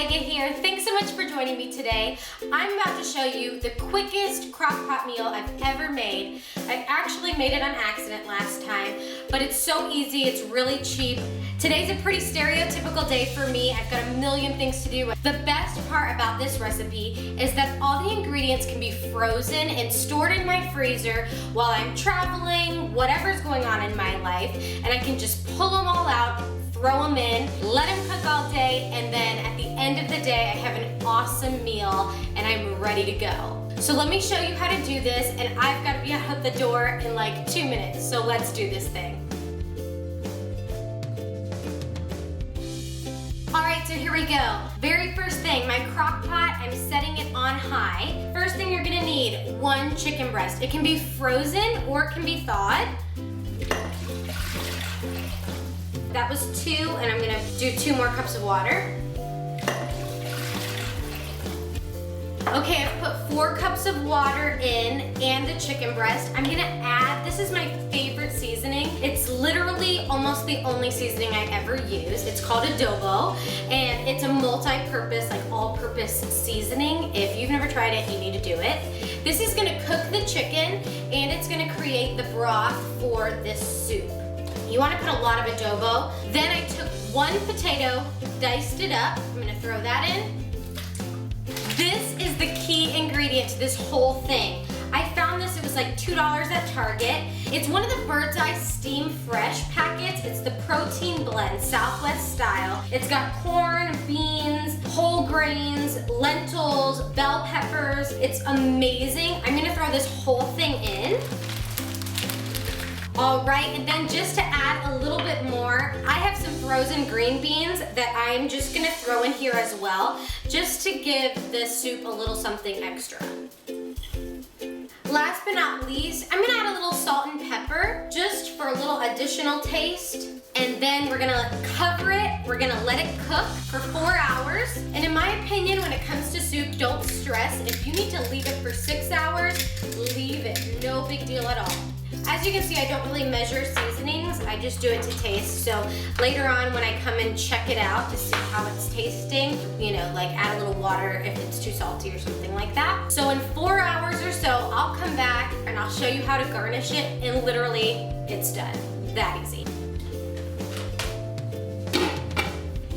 Ega here. Thanks so much for joining me today. I'm about to show you the quickest crock-pot meal I've ever made. I actually made it on accident last time, but it's so easy, it's really cheap. Today's a pretty stereotypical day for me. I've got a million things to do. The best part about this recipe is that all the ingredients can be frozen and stored in my freezer while I'm traveling, whatever's going on in my life, and I can just pull them all out, throw them in, let them cook all day, and then at the end of the day, I have an awesome meal and I'm ready to go. So let me show you how to do this, and I've got to be out the door in like 2 minutes, so let's do this thing. All right, so here we go. Very first thing, my crock pot, I'm setting it on high. First thing you're gonna need, 1 chicken breast. It can be frozen or it can be thawed. That was 2, and I'm gonna do 2 more cups of water. Okay, I've put 4 cups of water in and the chicken breast. I'm gonna add, this is my favorite seasoning. It's literally almost the only seasoning I ever use. It's called adobo, and it's a multi-purpose, like all-purpose seasoning. If you've never tried it, you need to do it. This is gonna cook the chicken, and it's gonna create the broth for this soup. You wanna put a lot of adobo. Then I took 1 potato, diced it up. I'm gonna throw that in. This is the key ingredient to this whole thing. I found this, it was like $2 at Target. It's one of the Bird's Eye Steam Fresh packets. It's the protein blend, Southwest style. It's got corn, beans, whole grains, lentils, bell peppers. It's amazing. I'm gonna throw this whole thing in. All right, and then just to add a little bit more, I have some frozen green beans that I'm just gonna throw in here as well, just to give the soup a little something extra. Last but not least, I'm gonna add a little salt and pepper, just for a little additional taste. And then we're gonna cover it, we're gonna let it cook for 4 hours. And in my opinion, when it comes to soup, don't stress. If you need to leave it for 6 hours, leave it, no big deal at all. As you can see, I don't really measure seasonings, I just do it to taste. So later on when I come and check it out to see how it's tasting, you know, like add a little water if it's too salty or something like that. So in 4 hours or so, I'll come back and I'll show you how to garnish it, and literally it's done. That easy.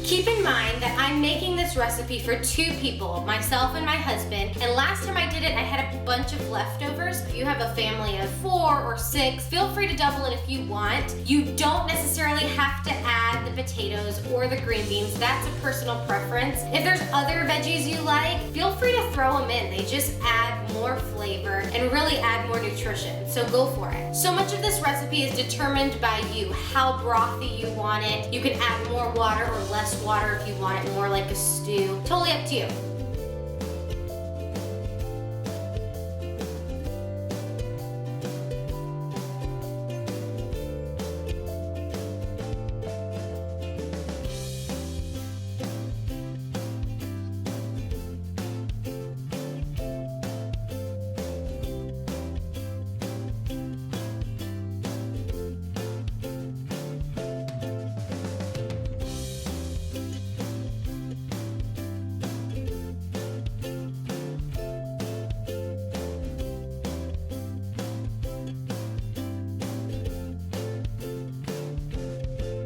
Keep in mind that I'm making this recipe for 2 people, myself and my husband, and last time I did it, I had a bunch of leftovers. If you have a family of 4 or 6, feel free to double it if you want. You don't necessarily have to add the potatoes or the green beans. That's a personal preference. If there's other veggies you like, feel free to throw them in. They just add more flavor and really add more nutrition, so go for it. So much of this recipe is determined by you, how brothy you want it. You can add more water or less water if you want it more like a stew. Totally up to you.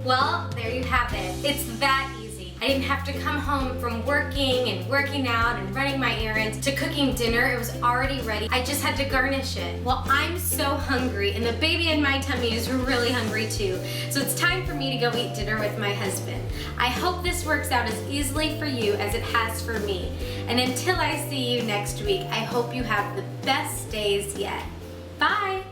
Well, there you have it. It's that easy. I didn't have to come home from working and working out and running my errands to cooking dinner. It was already ready. I just had to garnish it. Well, I'm so hungry, and the baby in my tummy is really hungry too. So it's time for me to go eat dinner with my husband. I hope this works out as easily for you as it has for me. And until I see you next week, I hope you have the best days yet. Bye.